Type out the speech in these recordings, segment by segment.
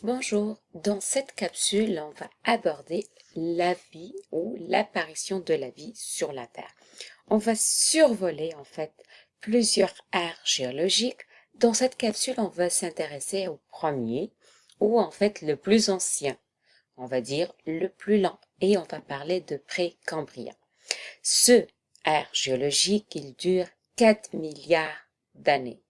Bonjour, dans cette capsule, on va aborder la vie ou l'apparition de la vie sur la Terre. On va survoler en fait plusieurs aires géologiques. Dans cette capsule, on va s'intéresser au premier ou en fait le plus ancien, on va dire le plus lent, et on va parler de Précambrien. Ce ère géologique, il dure 4 milliards d'années,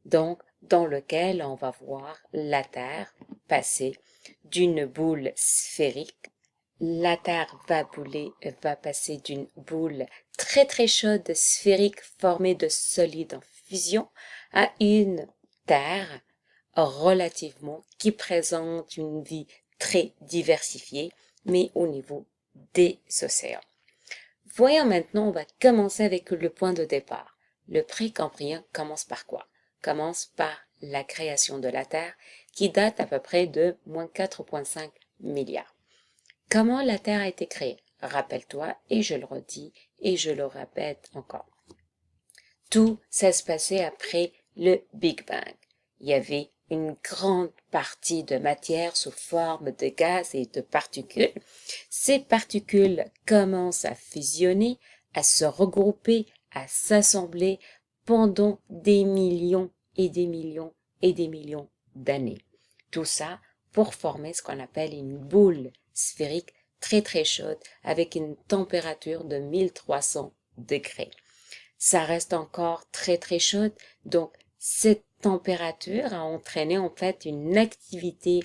donc dans lequel on va voir la Terre passer d'une boule sphérique. La Terre va passer d'une boule très très chaude sphérique formée de solides en fusion à une Terre relativement qui présente une vie très diversifiée, mais au niveau des océans. Voyons maintenant, on va commencer avec le point de départ. Le Précambrien commence par quoi? Commence par la création de la Terre qui date à peu près de moins 4,5 milliards. Comment la Terre a été créée? Rappelle-toi, et je le redis, et je le répète encore. Tout ça se passait après le Big Bang. Il y avait une grande partie de matière sous forme de gaz et de particules. Ces particules commencent à fusionner, à se regrouper, à s'assembler pendant des millions et des millions et des millions d'années. Tout ça pour former ce qu'on appelle une boule sphérique très très chaude avec une température de 1300 degrés. Ça reste encore très très chaude, donc cette température a entraîné en fait une activité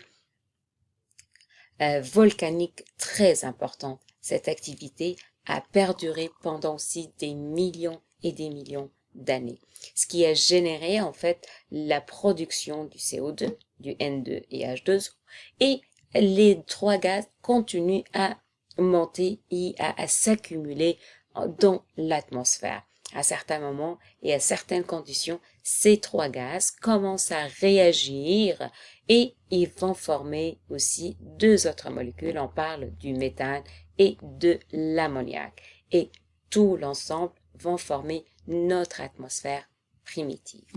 volcanique très importante. Cette activité a perduré pendant aussi des millions et des millions d'années, ce qui a généré en fait la production du CO2, du N2 et H2O, et les trois gaz continuent à monter et à s'accumuler dans l'atmosphère. À certains moments et à certaines conditions, ces trois gaz commencent à réagir et ils vont former aussi deux autres molécules. On parle du méthane et de l'ammoniac. Et tout l'ensemble vont former notre atmosphère primitive.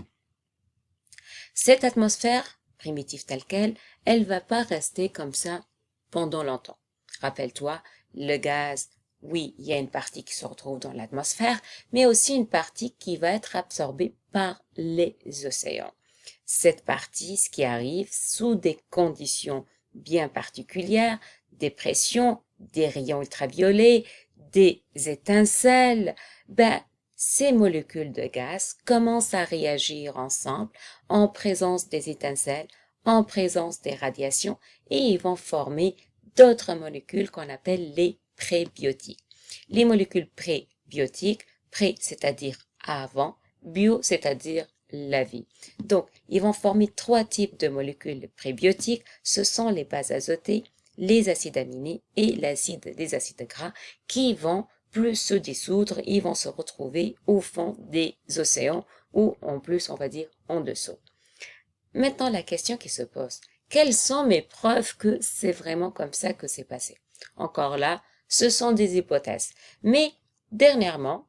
Cette atmosphère primitive telle qu'elle, elle va pas rester comme ça pendant longtemps. Rappelle-toi, le gaz, oui, il y a une partie qui se retrouve dans l'atmosphère, mais aussi une partie qui va être absorbée par les océans. Cette partie, ce qui arrive sous des conditions bien particulières, des pressions, des rayons ultraviolets, des étincelles, ces molécules de gaz commencent à réagir ensemble en présence des étincelles, en présence des radiations, et ils vont former d'autres molécules qu'on appelle les prébiotiques. Les molécules prébiotiques, pré c'est-à-dire avant, bio c'est-à-dire la vie. Donc, ils vont former trois types de molécules prébiotiques. Ce sont les bases azotées, les acides aminés et l'acide des acides gras qui vont plus se dissoudre, ils vont se retrouver au fond des océans ou en plus, on va dire, en dessous. Maintenant, la question qui se pose, quelles sont mes preuves que c'est vraiment comme ça que c'est passé? Encore là, ce sont des hypothèses. Mais dernièrement,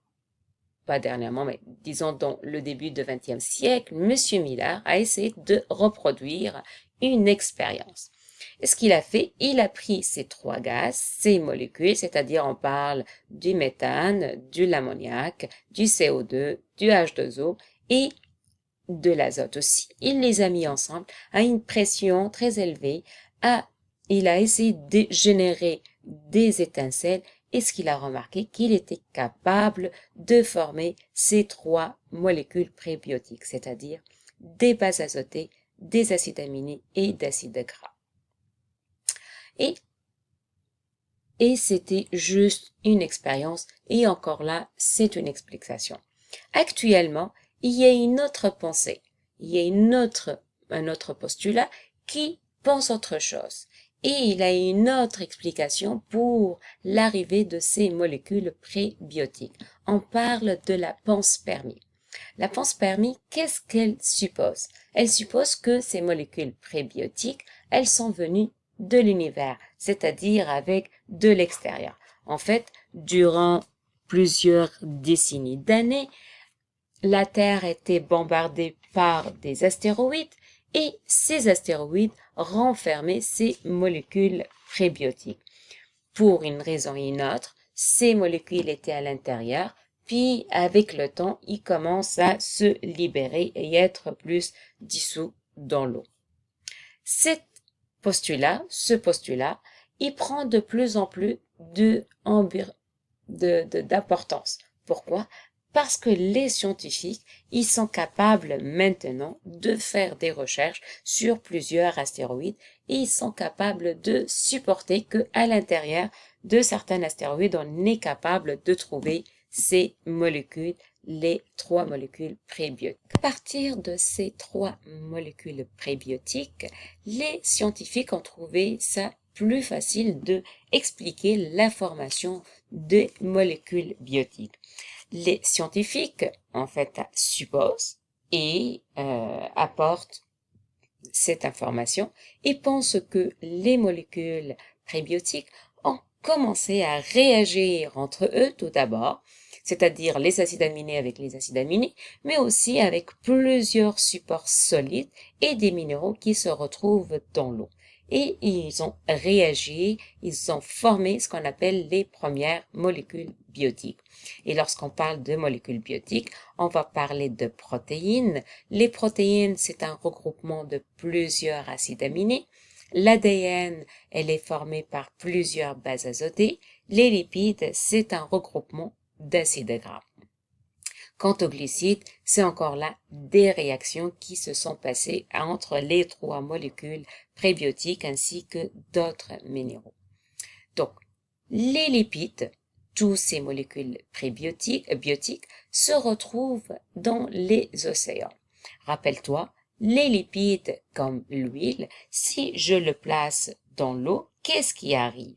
pas dernièrement, mais disons dans le début du XXe siècle, M. Miller a essayé de reproduire une expérience. Et ce qu'il a fait, il a pris ces trois gaz, ces molécules, c'est-à-dire on parle du méthane, de l'ammoniac, du CO2, du H2O et de l'azote aussi. Il les a mis ensemble à une pression très élevée. Il a essayé de générer des étincelles et ce qu'il a remarqué, qu'il était capable de former ces trois molécules prébiotiques, c'est-à-dire des bases azotées, des acides aminés et d'acides gras. Et c'était juste une expérience et encore là, c'est une explication. Actuellement, il y a une autre pensée, il y a un autre postulat qui pense autre chose. Et il a une autre explication pour l'arrivée de ces molécules prébiotiques. On parle de la panspermie. La panspermie, qu'est-ce qu'elle suppose? Elle suppose que ces molécules prébiotiques, elles sont venues de l'univers, c'est-à-dire avec de l'extérieur. En fait, durant plusieurs décennies d'années, la Terre était bombardée par des astéroïdes et ces astéroïdes renfermaient ces molécules prébiotiques. Pour une raison ou une autre, ces molécules étaient à l'intérieur, puis avec le temps, ils commencent à se libérer et être plus dissous dans l'eau. Ce postulat, il prend de plus en plus d'importance. Pourquoi? Parce que les scientifiques, ils sont capables maintenant de faire des recherches sur plusieurs astéroïdes et ils sont capables de supporter que à l'intérieur de certains astéroïdes, on est capable de trouver ces molécules, les 3 molécules prébiotiques. À partir de ces 3 molécules prébiotiques, les scientifiques ont trouvé ça plus facile de expliquer la formation des molécules biotiques. Les scientifiques, en fait, supposent et apportent cette information et pensent que les molécules prébiotiques ont commencé à réagir entre eux tout d'abord, c'est-à-dire les acides aminés avec les acides aminés, mais aussi avec plusieurs supports solides et des minéraux qui se retrouvent dans l'eau. Et ils ont réagi, ils ont formé ce qu'on appelle les premières molécules biotiques. Et lorsqu'on parle de molécules biotiques, on va parler de protéines. Les protéines, c'est un regroupement de plusieurs acides aminés. L'ADN, elle est formée par plusieurs bases azotées. Les lipides, c'est un regroupement d'acides gras. Quant aux glucides, c'est encore là des réactions qui se sont passées entre les 3 molécules prébiotiques ainsi que d'autres minéraux. Donc, les lipides, tous ces molécules biotiques se retrouvent dans les océans. Rappelle-toi, les lipides comme l'huile, si je le place dans l'eau, qu'est-ce qui arrive?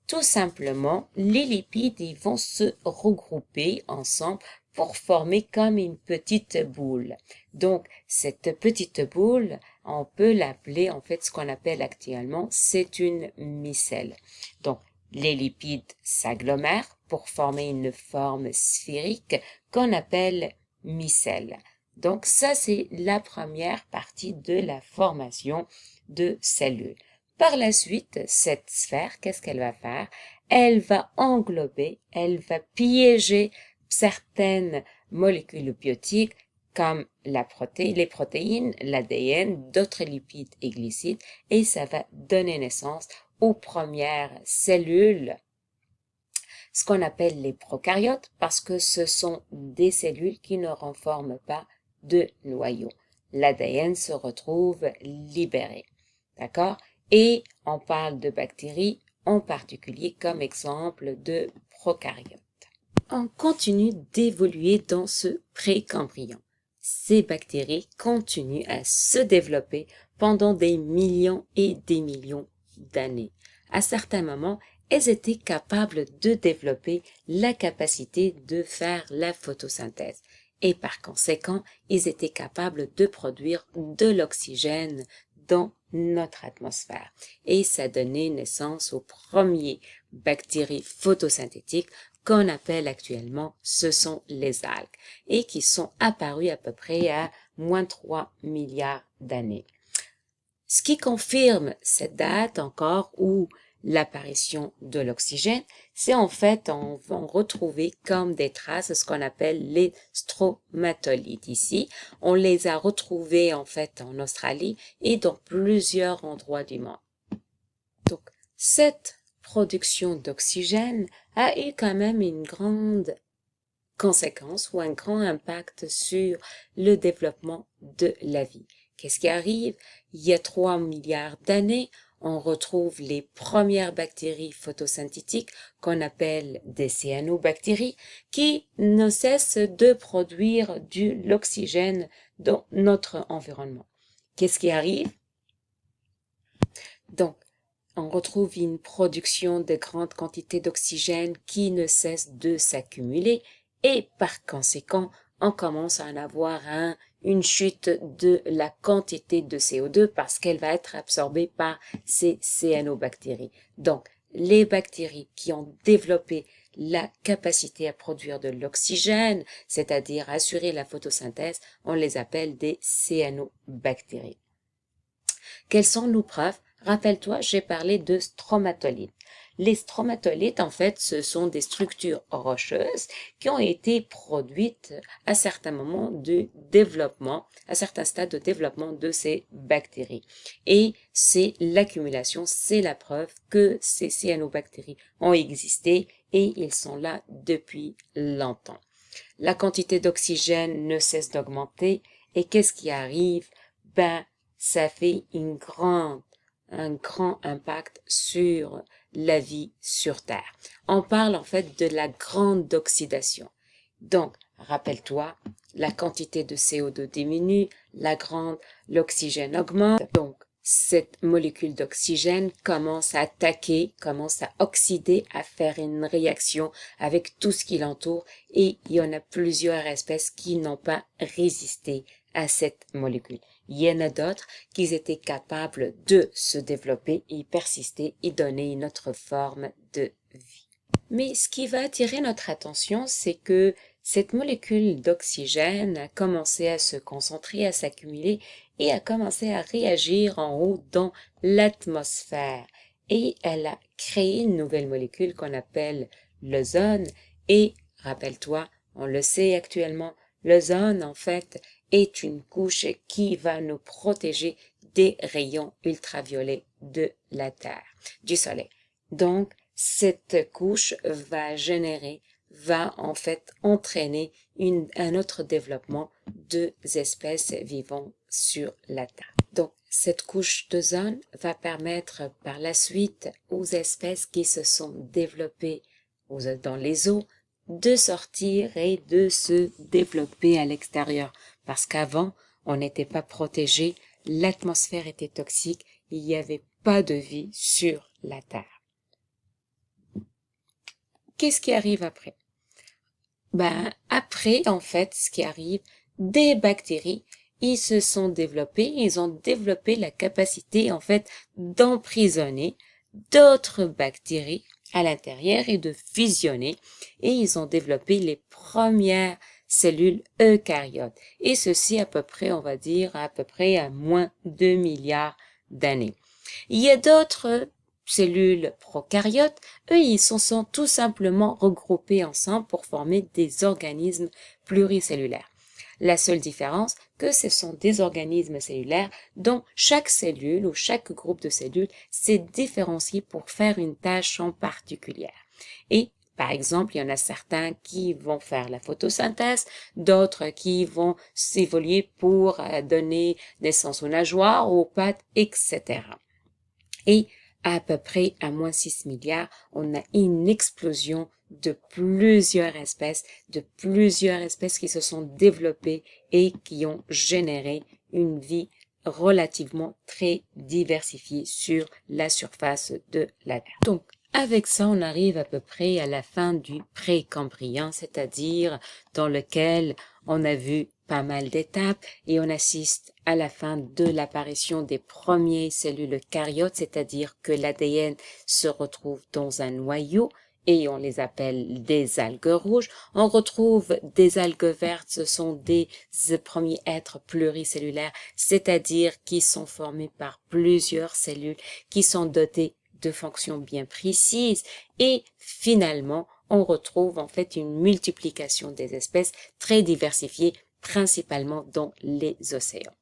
Tout simplement, les lipides ils vont se regrouper ensemble pour former comme une petite boule. Donc, cette petite boule, on peut l'appeler, en fait, ce qu'on appelle actuellement, c'est une micelle. Donc, les lipides s'agglomèrent pour former une forme sphérique qu'on appelle micelle. Donc, ça, c'est la première partie de la formation de cellules. Par la suite, cette sphère, qu'est-ce qu'elle va faire? Elle va englober, elle va piéger certaines molécules biotiques comme les protéines, l'ADN, d'autres lipides et glucides, et ça va donner naissance aux premières cellules, ce qu'on appelle les prokaryotes, parce que ce sont des cellules qui ne renforment pas de noyau. L'ADN se retrouve libéré. D'accord? Et on parle de bactéries en particulier comme exemple de prokaryotes. On continue d'évoluer dans ce précambrien. Ces bactéries continuent à se développer pendant des millions et des millions d'années. À certains moments, elles étaient capables de développer la capacité de faire la photosynthèse. Et par conséquent, ils étaient capables de produire de l'oxygène dans notre atmosphère. Et ça donnait naissance aux premiers bactéries photosynthétiques qu'on appelle actuellement, ce sont les algues, et qui sont apparues à peu près à moins 3 milliards d'années. Ce qui confirme cette date encore où l'apparition de l'oxygène, c'est en fait, on va retrouver comme des traces ce qu'on appelle les stromatolites. Ici, on les a retrouvés en fait en Australie et dans plusieurs endroits du monde. Donc, cette production d'oxygène a eu quand même une grande conséquence ou un grand impact sur le développement de la vie. Qu'est-ce qui arrive? Il y a 3 milliards d'années, on retrouve les premières bactéries photosynthétiques qu'on appelle des cyanobactéries qui ne cessent de produire de l'oxygène dans notre environnement. Qu'est-ce qui arrive? Donc, on retrouve une production de grandes quantités d'oxygène qui ne cesse de s'accumuler et par conséquent, on commence à en avoir une chute de la quantité de CO2 parce qu'elle va être absorbée par ces cyanobactéries. Donc, les bactéries qui ont développé la capacité à produire de l'oxygène, c'est-à-dire assurer la photosynthèse, on les appelle des cyanobactéries. Quelles sont nos preuves? Rappelle-toi, j'ai parlé de stromatolites. Les stromatolites, en fait, ce sont des structures rocheuses qui ont été produites à certains moments de développement, à certains stades de développement de ces bactéries. Et c'est l'accumulation, c'est la preuve que ces cyanobactéries ont existé et ils sont là depuis longtemps. La quantité d'oxygène ne cesse d'augmenter et qu'est-ce qui arrive? Ça fait un grand impact sur la vie sur Terre. On parle en fait de la grande oxydation. Donc, rappelle-toi, la quantité de CO2 diminue, l'oxygène augmente. Donc, cette molécule d'oxygène commence à attaquer, commence à oxyder, à faire une réaction avec tout ce qui l'entoure et il y en a plusieurs espèces qui n'ont pas résisté à cette molécule. Il y en a d'autres qui étaient capables de se développer et persister et donner une autre forme de vie. Mais ce qui va attirer notre attention, c'est que cette molécule d'oxygène a commencé à se concentrer, à s'accumuler et a commencé à réagir en haut dans l'atmosphère. Et elle a créé une nouvelle molécule qu'on appelle l'ozone. Et rappelle-toi, on le sait actuellement, l'ozone en fait est une couche qui va nous protéger des rayons ultraviolets de la Terre, du Soleil. Donc, cette couche va en fait entraîner un autre développement des espèces vivant sur la Terre. Donc, cette couche d'ozone va permettre par la suite aux espèces qui se sont développées dans les eaux de sortir et de se développer à l'extérieur. Parce qu'avant, on n'était pas protégé, l'atmosphère était toxique, il n'y avait pas de vie sur la Terre. Qu'est-ce qui arrive après? Après, en fait, ce qui arrive, des bactéries, ils se sont développés, ils ont développé la capacité, en fait, d'emprisonner d'autres bactéries à l'intérieur et de fusionner, et ils ont développé les premières cellules eucaryotes. Et ceci à peu près, on va dire, à peu près à moins 2 milliards d'années. Il y a d'autres cellules prokaryotes, eux, ils sont tout simplement regroupés ensemble pour former des organismes pluricellulaires. La seule différence, que ce sont des organismes cellulaires dont chaque cellule ou chaque groupe de cellules s'est différencié pour faire une tâche en particulière. Et par exemple, il y en a certains qui vont faire la photosynthèse, d'autres qui vont s'évoluer pour donner naissance aux nageoires, aux pattes, etc. Et à peu près à moins 6 milliards, on a une explosion de plusieurs espèces qui se sont développées et qui ont généré une vie relativement très diversifiée sur la surface de la Terre. Donc, avec ça, on arrive à peu près à la fin du précambrien, c'est-à-dire dans lequel on a vu pas mal d'étapes et on assiste à la fin de l'apparition des premières cellules eucaryotes, c'est-à-dire que l'ADN se retrouve dans un noyau et on les appelle des algues rouges. On retrouve des algues vertes, ce sont des premiers êtres pluricellulaires, c'est-à-dire qui sont formés par plusieurs cellules qui sont dotées de fonctions bien précises et finalement on retrouve en fait une multiplication des espèces très diversifiées principalement dans les océans.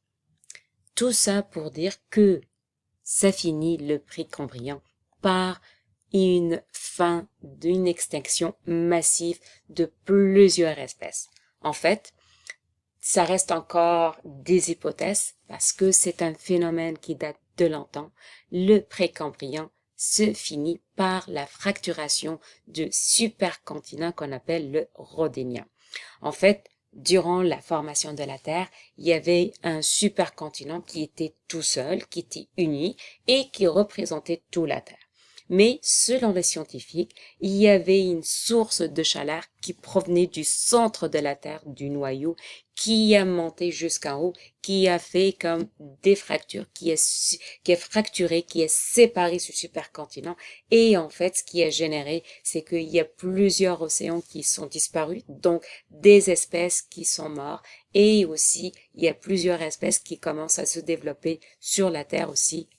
Tout ça pour dire que ça finit le précambrien par une fin d'une extinction massive de plusieurs espèces. En fait, ça reste encore des hypothèses parce que c'est un phénomène qui date de longtemps. Le précambrien se finit par la fracturation du supercontinent qu'on appelle le Rhodénien. En fait, durant la formation de la Terre, il y avait un supercontinent qui était tout seul, qui était uni et qui représentait toute la Terre. Mais selon les scientifiques, il y avait une source de chaleur qui provenait du centre de la Terre, du noyau, qui a monté jusqu'en haut, qui a fait comme des fractures, qui est fracturé, qui a séparé ce supercontinent. Et en fait, ce qui a généré, c'est qu'il y a plusieurs océans qui sont disparus, donc des espèces qui sont mortes. Et aussi, il y a plusieurs espèces qui commencent à se développer sur la Terre aussi